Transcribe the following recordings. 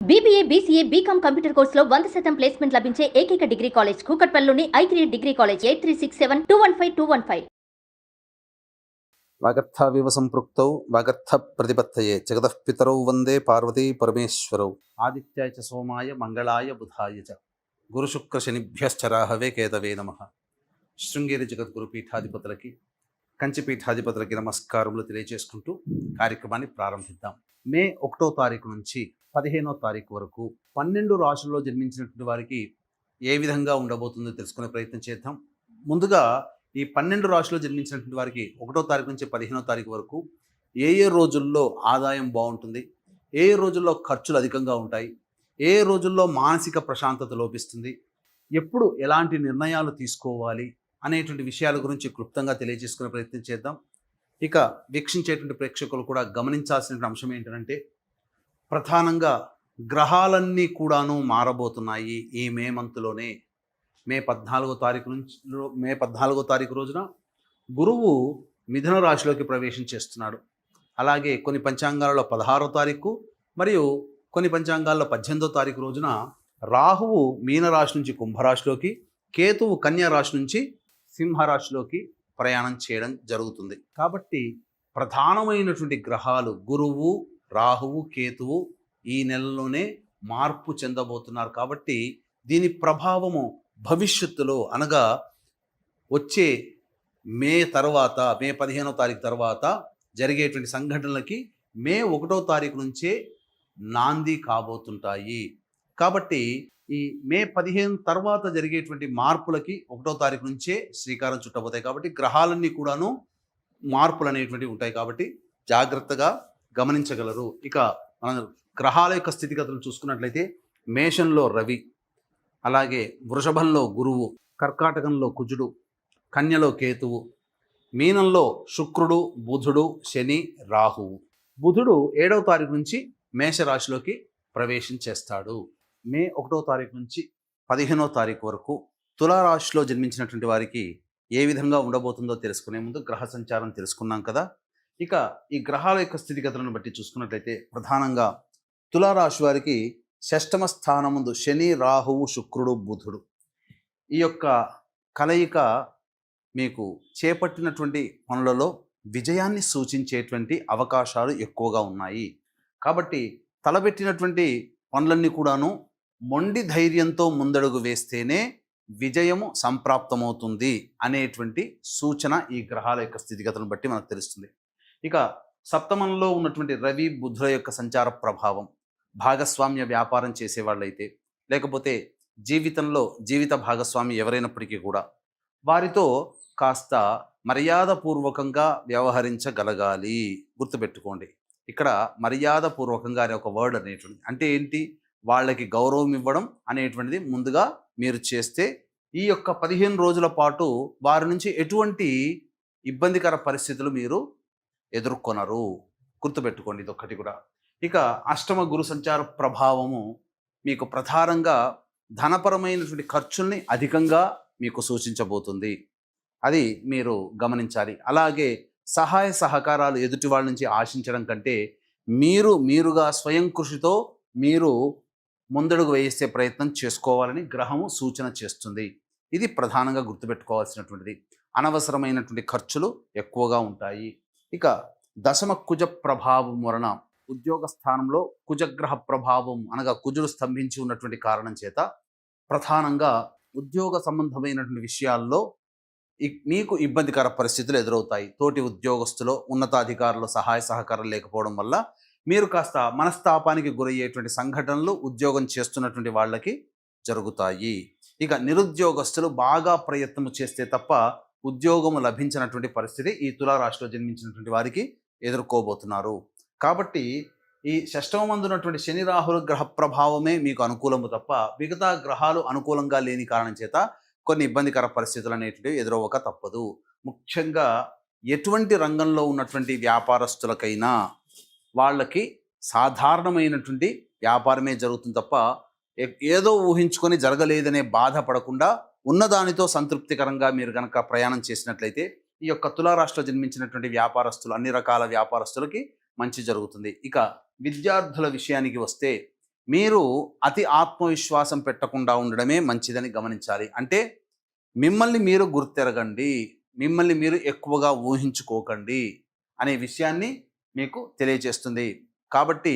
BBA, BCA, BCom computer కోర్సులో 100% placement లభించే ఏకైక డిగ్రీ కాలేజ్ కూకట్పల్లిలోని i3 డిగ్రీ కాలేజ్ 8367215215. వాగర్థావివ సంపృక్తౌ వాగర్థ ప్రతిపత్తయే జగతః పితరౌ వందే పార్వతీ పరమేశ్వరౌ ఆదిత్యాయ చ సోమాయ మంగళాయ బుధాయ చ గురు శుక్ర శనిభ్యశ్చ రాహవే కేతవే నమః. శృంగేరి జగద్గురు పీఠాధిపతులకి కంచి పీఠాధిపతులకి నమస్కారములు తెలియజేసుకుంటూ కార్యక్రమాన్ని ప్రారంభిద్దాం. మే 1వ తారీఖు నుంచి 15వ తారీఖు వరకు 12 రాశుల్లో జన్మించినటువంటి వారికి ఏ విధంగా ఉండబోతుందో తెలుసుకునే ప్రయత్నం చేద్దాం. ముందుగా ఈ 12 రాశుల్లో జన్మించినటువంటి వారికి 1వ తారీఖు నుంచి 15వ తారీఖు వరకు ఏ రోజుల్లో ఆదాయం బాగుంటుంది, ఏ రోజుల్లో ఖర్చులు అధికంగా ఉంటాయి, ఏ రోజుల్లో మానసిక ప్రశాంతత లోపిస్తుంది, ఎప్పుడు ఎలాంటి నిర్ణయాలు తీసుకోవాలి అనేటువంటి విషయాల గురించి క్లుప్తంగా తెలియజేసుకునే ప్రయత్నం చేద్దాం. ఇక వీక్షించేటువంటి ప్రేక్షకులు కూడా గమనించాల్సిన అంశం ఏంటంటే, ప్రధానంగా గ్రహాలన్నీ కూడాను మారబోతున్నాయి ఈ మే మంత్లోనే. మే 14వ తారీఖు రోజున గురువు మిథున రాశిలోకి ప్రవేశం చేస్తున్నాడు. అలాగే కొన్ని పంచాంగాలలో 16వ తారీఖు మరియు కొన్ని పంచాంగాల్లో 18వ తారీఖు రోజున రాహువు మీనరాశి నుంచి కుంభరాశిలోకి, కేతువు కన్యా రాశి నుంచి సింహరాశిలోకి ప్రయాణం చేయడం జరుగుతుంది. కాబట్టి ప్రధానమైనటువంటి గ్రహాలు గురువు, రాహువు, కేతువు ఈ నెలలోనే మార్పు చెందబోతున్నారు. కాబట్టి దీని ప్రభావము భవిష్యత్తులో అనగా వచ్చే మే 15వ తారీఖు తర్వాత జరిగేటువంటి సంఘటనలకి మే 1వ తారీఖు నుంచే నాంది కాబోతుంటాయి. కాబట్టి ఈ మే 15 తర్వాత జరిగేటువంటి మార్పులకి 1వ తారీఖు నుంచే శ్రీకారం చుట్టబోతాయి. కాబట్టి గ్రహాలన్నీ కూడాను మార్పులు అనేటువంటివి ఉంటాయి. కాబట్టి జాగ్రత్తగా గమనించగలరు. ఇక మన గ్రహాల యొక్క స్థితిగతులు చూసుకున్నట్లయితే మేషంలో రవి, అలాగే వృషభంలో గురువు, కర్కాటకంలో కుజుడు, కన్యలో కేతువు, మీనంలో శుక్రుడు, బుధుడు, శని, రాహువు. బుధుడు 7వ తారీఖు నుంచి మేషరాశిలోకి ప్రవేశం చేస్తాడు. మే 1వ తారీఖు నుంచి 15వ తారీఖు వరకు తులారాశిలో జన్మించినటువంటి వారికి ఏ విధంగా ఉండబోతుందో తెలుసుకునే ముందు గ్రహ సంచారం తెలుసుకున్నాం కదా. ఇక ఈ గ్రహాల యొక్క స్థితిగతులను బట్టి చూసుకున్నట్లయితే ప్రధానంగా తులారాశి వారికి 6వ స్థానం ముందు శని, రాహువు, శుక్రుడు, బుధుడు ఈ యొక్క కలయిక మీకు చేపట్టినటువంటి పనులలో విజయాన్ని సూచించేటువంటి అవకాశాలు ఎక్కువగా ఉన్నాయి. కాబట్టి తలపెట్టినటువంటి పనులన్నీ కూడాను మొండి ధైర్యంతో ముందడుగు వేస్తేనే విజయము సంప్రాప్తమవుతుంది అనేటువంటి సూచన ఈ గ్రహాల యొక్క స్థితిగతులను బట్టి మనకు తెలుస్తుంది. ఇక సప్తమంలో ఉన్నటువంటి రవి, బుధుల యొక్క సంచార ప్రభావం భాగస్వామ్య వ్యాపారం చేసేవాళ్ళైతే, లేకపోతే జీవితంలో జీవిత భాగస్వామి ఎవరైనప్పటికీ కూడా వారితో కాస్త మర్యాదపూర్వకంగా వ్యవహరించగలగాలి. గుర్తుపెట్టుకోండి, ఇక్కడ మర్యాదపూర్వకంగా అనే ఒక వర్డ్ అనేటువంటి అంటే ఏంటి, వాళ్ళకి గౌరవం ఇవ్వడం అనేటువంటిది ముందుగా మీరు చేస్తే ఈ యొక్క 15 రోజుల పాటు వారి నుంచి ఎటువంటి ఇబ్బందికర పరిస్థితులు మీరు ఎదుర్కొనరు. గుర్తుపెట్టుకోండి ఇదొక్కటి కూడా. ఇక అష్టమ గురు సంచార ప్రభావము మీకు ప్రధానంగా ధనపరమైనటువంటి ఖర్చుల్ని అధికంగా మీకు సూచించబోతుంది. అది మీరు గమనించాలి. అలాగే సహాయ సహకారాలు ఎదుటి వాళ్ళ నుంచి ఆశించడం కంటే మీరుగా స్వయం కృషితో మీరు ముందడుగు వేసే ప్రయత్నం చేసుకోవాలని గ్రహము సూచన చేస్తుంది. ఇది ప్రధానంగా గుర్తుపెట్టుకోవాల్సినటువంటిది. అనవసరమైనటువంటి ఖర్చులు ఎక్కువగా ఉంటాయి. ఇక దశమ కుజ ప్రభావం వలన ఉద్యోగ స్థానంలో కుజగ్రహ ప్రభావం అనగా కుజుడు స్తంభించి ఉన్నటువంటి కారణం చేత ప్రధానంగా ఉద్యోగ సంబంధమైనటువంటి విషయాల్లో మీకు ఇబ్బందికర పరిస్థితులు ఎదురవుతాయి. తోటి ఉద్యోగస్తులో ఉన్నతాధికారుల సహాయ సహకారం లేకపోవడం వల్ల మీరు కాస్త మనస్తాపానికి గురయ్యేటువంటి సంఘటనలు ఉద్యోగం చేస్తున్నటువంటి వాళ్ళకి జరుగుతాయి. ఇక నిరుద్యోగస్తులు బాగా ప్రయత్నం చేస్తే తప్ప ఉద్యోగము లభించినటువంటి పరిస్థితి ఈ తులారాశిలో జన్మించినటువంటి వారికి ఎదుర్కోబోతున్నారు. కాబట్టి ఈ 6వ మందు ఉన్నటువంటి శని, రాహుల గ్రహ ప్రభావమే మీకు అనుకూలము తప్ప మిగతా గ్రహాలు అనుకూలంగా లేని కారణం చేత కొన్ని ఇబ్బందికర పరిస్థితులు అనేటివి ఎదురవ్వక తప్పదు. ముఖ్యంగా ఎటువంటి రంగంలో ఉన్నటువంటి వ్యాపారస్తులకైనా వాళ్ళకి సాధారణమైనటువంటి వ్యాపారమే జరుగుతుంది తప్ప ఏదో ఊహించుకొని జరగలేదనే బాధపడకుండా ఉన్నదానితో సంతృప్తికరంగా మీరు కనుక ప్రయాణం చేసినట్లయితే ఈ యొక్క తులారాశిలో జన్మించినటువంటి వ్యాపారస్తులు, అన్ని రకాల వ్యాపారస్తులకి మంచి జరుగుతుంది. ఇక విద్యార్థుల విషయానికి వస్తే మీరు అతి ఆత్మవిశ్వాసం పెట్టకుండా ఉండడమే మంచిదని గమనించాలి. అంటే మిమ్మల్ని మీరు గుర్తెరగండి, మిమ్మల్ని మీరు ఎక్కువగా ఊహించుకోకండి అనే విషయాన్ని మీకు తెలియజేస్తుంది. కాబట్టి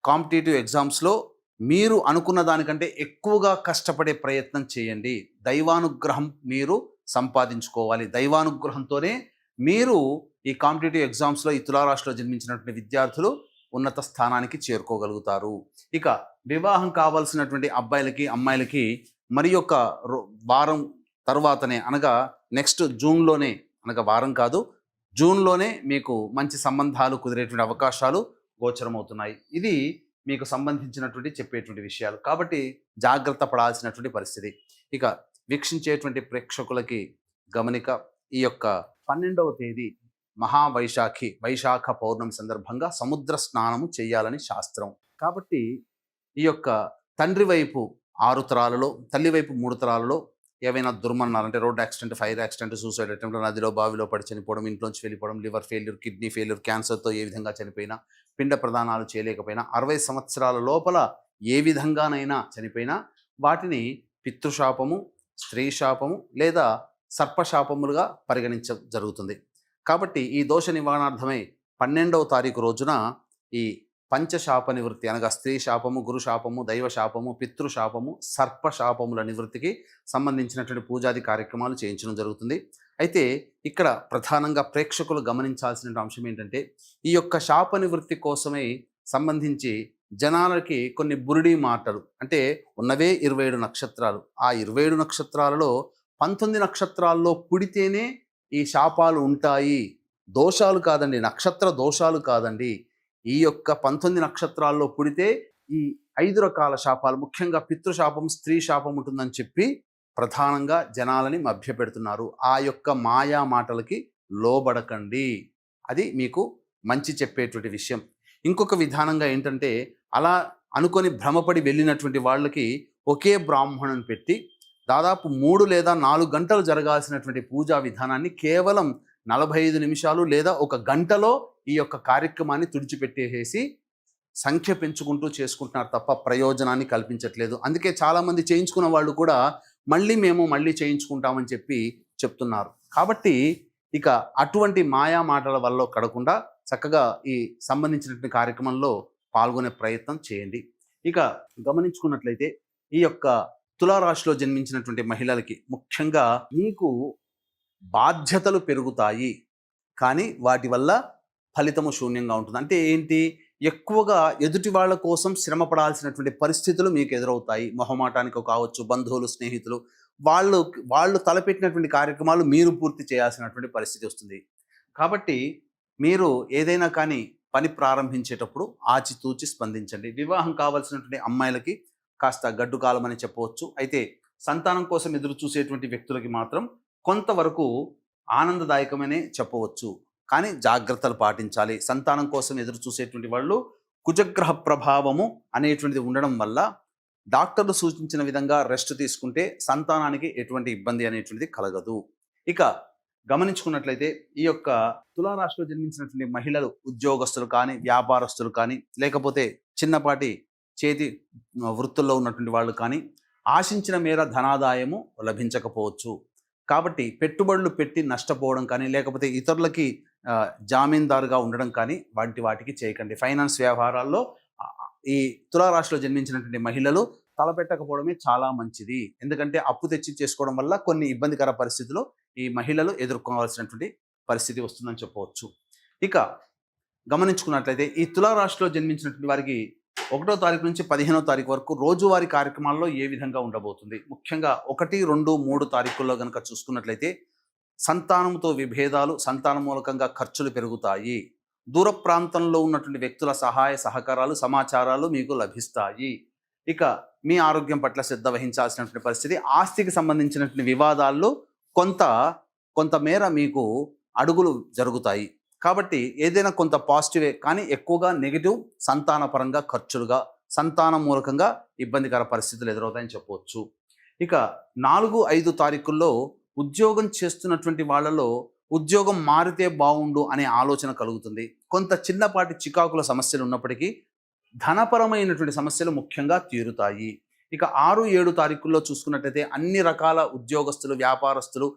కాంపిటేటివ్ ఎగ్జామ్స్లో మీరు అనుకున్న దానికంటే ఎక్కువగా కష్టపడే ప్రయత్నం చేయండి. దైవానుగ్రహం మీరు సంపాదించుకోవాలి. దైవానుగ్రహంతోనే మీరు ఈ కాంపిటేటివ్ ఎగ్జామ్స్లో ఈ తులారాశిలో జన్మించినటువంటి విద్యార్థులు ఉన్నత స్థానానికి చేరుకోగలుగుతారు. ఇక వివాహం కావాల్సినటువంటి అబ్బాయిలకి అమ్మాయిలకి మరి యొక్క వారం తర్వాతనే, అనగా నెక్స్ట్ జూన్లోనే, అనగా వారం కాదు జూన్లోనే మీకు మంచి సంబంధాలు కుదిరేటువంటి అవకాశాలు గోచరమవుతున్నాయి. ఇది మీకు సంబంధించినటువంటి చెప్పేటువంటి విషయాలు కాబట్టి జాగ్రత్త పడాల్సినటువంటి పరిస్థితి. ఇక వీక్షించేటువంటి ప్రేక్షకులకి గమనిక, ఈ యొక్క 12వ తేదీ వైశాఖ పౌర్ణమి సందర్భంగా సముద్ర స్నానము చేయాలని శాస్త్రం. కాబట్టి ఈ యొక్క తండ్రి వైపు 6 తరాలలో, తల్లి వైపు 3 తరాలలో ఏవైనా దుర్మరణాలు, అంటే road accident, fire accident, suicide attempt, నదిలో బావిలో పడి చనిపోవడం, ఇంట్లోంచి వెళ్ళిపోవడం, లివర్ ఫెయిల్యూర్, కిడ్నీ ఫెయిల్యూర్, క్యాన్సర్తో ఏ విధంగా చనిపోయినా, పిండ ప్రదానాలు చేయలేకపోయినా, 60 సంవత్సరాల లోపల ఏ విధంగానైనా చనిపోయినా వాటిని పితృశాపము, స్త్రీ శాపము లేదా సర్పశాపములుగా జరుగుతుంది. కాబట్టి ఈ దోష నివారణార్థమై 12వ తారీఖు రోజున ఈ పంచశాప నివృత్తి, అనగా స్త్రీ శాపము, గురు శాపము, దైవ శాపము, పితృశాపము, సర్పశాపముల నివృత్తికి సంబంధించినటువంటి పూజాది కార్యక్రమాలు చేయించడం జరుగుతుంది. అయితే ఇక్కడ ప్రధానంగా ప్రేక్షకులు గమనించాల్సిన అంశం ఏంటంటే, ఈ యొక్క శాప నివృత్తి కోసమై సంబంధించి జనాలకి కొన్ని బురిడి మాటలు, అంటే ఉన్నవే 27 నక్షత్రాలు, ఆ 27 నక్షత్రాలలో 19 నక్షత్రాల్లో పుడితేనే ఈ శాపాలు ఉంటాయి, దోషాలు కాదండి, నక్షత్ర దోషాలు కాదండి, ఈ యొక్క 19 నక్షత్రాల్లో పుడితే ఈ 5 రకాల శాపాలు, ముఖ్యంగా పితృశాపం, స్త్రీ శాపం ఉంటుందని చెప్పి ప్రధానంగా జనాలని మభ్యపెడుతున్నారు. ఆ యొక్క మాయా మాటలకి లోబడకండి, అది మీకు మంచి చెప్పేటువంటి విషయం. ఇంకొక విధానంగా ఏంటంటే, అలా అనుకొని భ్రమపడి వెళ్ళినటువంటి వాళ్ళకి ఒకే బ్రాహ్మణుని పెట్టి దాదాపు 3 లేదా 4 గంటలు జరగాల్సినటువంటి పూజా విధానాన్ని కేవలం 45 నిమిషాలు లేదా 1 గంటలో ఈ యొక్క కార్యక్రమాన్ని తుడిచిపెట్టేసి సంఖ్య పెంచుకుంటూ చేసుకుంటున్నారు తప్ప ప్రయోజనాన్ని కల్పించట్లేదు. అందుకే చాలామంది చేయించుకున్న వాళ్ళు కూడా మళ్ళీ చేయించుకుంటామని చెప్పి చెప్తున్నారు. కాబట్టి ఇక అటువంటి మాయా మాటల వల్ల కడకుండా చక్కగా ఈ సంబంధించినటువంటి కార్యక్రమంలో పాల్గొనే ప్రయత్నం చేయండి. ఇక గమనించుకున్నట్లయితే ఈ యొక్క తులారాశిలో జన్మించినటువంటి మహిళలకి ముఖ్యంగా మీకు బాధ్యతలు పెరుగుతాయి, కానీ వాటి వల్ల ఫలితము శూన్యంగా ఉంటుంది. అంటే ఏంటి, ఎక్కువగా ఎదుటి వాళ్ళ కోసం శ్రమ పడాల్సినటువంటి పరిస్థితులు మీకు ఎదురవుతాయి. మొహమాటానికి కావచ్చు, బంధువులు, స్నేహితులు వాళ్ళు తలపెట్టినటువంటి కార్యక్రమాలు మీరు పూర్తి చేయాల్సినటువంటి పరిస్థితి వస్తుంది. కాబట్టి మీరు ఏదైనా కానీ పని ప్రారంభించేటప్పుడు ఆచితూచి స్పందించండి. వివాహం కావాల్సినటువంటి అమ్మాయిలకి కాస్త గడ్డు కాలం అని చెప్పవచ్చు. అయితే సంతానం కోసం ఎదురు చూసేటువంటి వ్యక్తులకి మాత్రం కొంతవరకు ఆనందదాయకమనే చెప్పవచ్చు, కానీ జాగ్రత్తలు పాటించాలి. సంతానం కోసం ఎదురు చూసేటువంటి వాళ్ళు కుజగ్రహ ప్రభావము అనేటువంటిది ఉండడం వల్ల డాక్టర్లు సూచించిన విధంగా రెస్ట్ తీసుకుంటే సంతానానికి ఎటువంటి ఇబ్బంది అనేటువంటిది కలగదు. ఇక గమనించుకున్నట్లయితే ఈ యొక్క తులారాశిలో జన్మించినటువంటి మహిళలు, ఉద్యోగస్తులు కానీ, వ్యాపారస్తులు కానీ, లేకపోతే చిన్నపాటి చేతి వృత్తుల్లో ఉన్నటువంటి వాళ్ళు కానీ ఆశించిన మేర ధనాదాయము లభించకపోవచ్చు. కాబట్టి పెట్టుబడులు పెట్టి నష్టపోవడం కానీ, లేకపోతే ఇతరులకి జామీందారుగా ఉండడం కానీ వాటికి చేయకండి. ఫైనాన్స్ వ్యవహారాల్లో ఈ తులారాశిలో జన్మించినటువంటి మహిళలు తలపెట్టకపోవడమే చాలా మంచిది. ఎందుకంటే అప్పు తెచ్చి చేసుకోవడం వల్ల కొన్ని ఇబ్బందికర పరిస్థితులు ఈ మహిళలు ఎదుర్కోవాల్సినటువంటి పరిస్థితి వస్తుందని చెప్పవచ్చు. ఇక గమనించుకున్నట్లయితే ఈ తులారాశిలో జన్మించినటువంటి వారికి 1వ తారీఖు నుంచి 15వ తారీఖు వరకు రోజువారీ కార్యక్రమాల్లో ఏ విధంగా ఉండబోతుంది. ముఖ్యంగా 1, 2, 3 తారీఖుల్లో కనుక చూసుకున్నట్లయితే సంతానంతో విభేదాలు, సంతానం మూలకంగా ఖర్చులు పెరుగుతాయి. దూర ప్రాంతంలో ఉన్నటువంటి వ్యక్తుల సహాయ సహకారాలు, సమాచారాలు మీకు లభిస్తాయి. ఇక మీ ఆరోగ్యం పట్ల శ్రద్ధ వహించాల్సినటువంటి పరిస్థితి. ఆస్తికి సంబంధించినటువంటి వివాదాల్లో కొంతమేర మీకు అడుగులు జరుగుతాయి. కాబట్టి ఏదైనా కొంత పాజిటివే, కానీ ఎక్కువగా నెగిటివ్, సంతానపరంగా ఖర్చులుగా, సంతానం మూలకంగా ఇబ్బందికర పరిస్థితులు ఎదురవుతాయని చెప్పవచ్చు. ఇక 4, 5 తారీఖుల్లో ఉద్యోగం చేస్తున్నటువంటి వాళ్ళలో ఉద్యోగం మారితే బాగుండు అనే ఆలోచన కలుగుతుంది. కొంత చిన్నపాటి చికాకుల సమస్యలు ఉన్నప్పటికీ ధనపరమైనటువంటి సమస్యలు ముఖ్యంగా తీరుతాయి. ఇక 6, 7 తారీఖుల్లో చూసుకున్నట్లయితే అన్ని రకాల ఉద్యోగస్తులు, వ్యాపారస్తులు,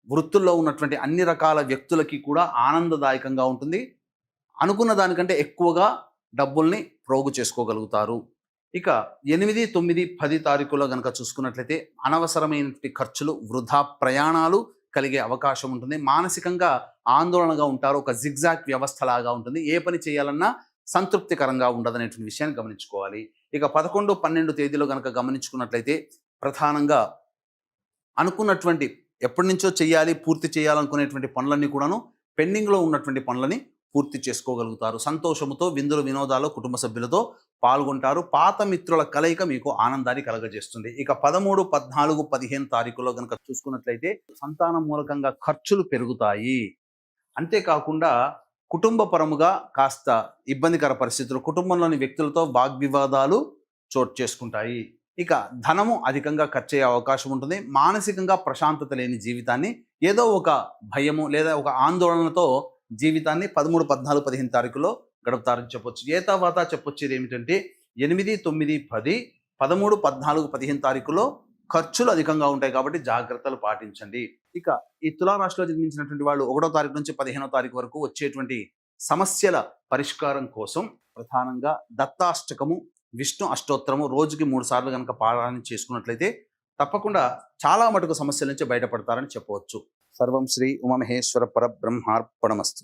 వృత్తుల్లో ఉన్నటువంటి అన్ని రకాల వ్యక్తులకి కూడా ఆనందదాయకంగా ఉంటుంది. అనుకున్న దానికంటే ఎక్కువగా డబ్బుల్ని ప్రోగు చేసుకోగలుగుతారు. ఇక 8, 9, 10 తారీఖుల్లో గనక చూసుకున్నట్లయితే అనవసరమైనటువంటి ఖర్చులు, వృధా ప్రయాణాలు కలిగే అవకాశం ఉంటుంది. మానసికంగా ఆందోళనగా ఉంటారు. ఒక జిగ్జాగ్ వ్యవస్థలాగా ఉంటుంది. ఏ పని చేయాలన్నా సంతృప్తికరంగా ఉండదనేటువంటి విషయాన్ని గమనించుకోవాలి. ఇక 11, 12 తేదీలో గనక గమనించుకున్నట్లయితే ప్రధానంగా అనుకున్నటువంటి ఎప్పటి నుంచో చేయాలి, పూర్తి చేయాలనుకునేటువంటి పనులన్నీ కూడాను పెండింగ్లో ఉన్నటువంటి పనులని పూర్తి చేసుకోగలుగుతారు. సంతోషముతో విందులు వినోదాలు కుటుంబ సభ్యులతో పాల్గొంటారు. పాత మిత్రుల కలయిక మీకు ఆనందాన్ని కలగజేస్తుంది. ఇక 13, 14, 15 తారీఖులో కనుక చూసుకున్నట్లయితే సంతానం మూలకంగా ఖర్చులు పెరుగుతాయి. అంతేకాకుండా కుటుంబ పరముగా కాస్త ఇబ్బందికర పరిస్థితులు, కుటుంబంలోని వ్యక్తులతో వాగ్వివాదాలు చోటు చేసుకుంటాయి. ఇక ధనము అధికంగా ఖర్చయ్యే అవకాశం ఉంటుంది. మానసికంగా ప్రశాంతత లేని జీవితాన్ని, ఏదో ఒక భయము లేదా ఒక ఆందోళనతో జీవితాన్ని 13, 14, 15 తారీఖులో గడుపుతారని చెప్పొచ్చు. ఏతావాత చెప్పొచ్చేది ఏమిటంటే 8, 9, 10, 13, 14, 15 తారీఖులో ఖర్చులు అధికంగా ఉంటాయి కాబట్టి జాగ్రత్తలు పాటించండి. ఇక ఈ తులారాశిలో జన్మించినటువంటి వాళ్ళు 1వ తారీఖు నుంచి 15వ తారీఖు వరకు వచ్చేటువంటి సమస్యల పరిష్కారం కోసం ప్రధానంగా దత్తాష్టకము, విష్ణు అష్టోత్తరము రోజుకి 3 సార్లు కనుక పారాయణ చేసుకున్నట్లయితే తప్పకుండా చాలా మటుకు సమస్యల నుంచి బయటపడతారని చెప్పవచ్చు. సర్వం శ్రీ ఉమామహేశ్వర పరబ్రహ్మార్పణమస్తు.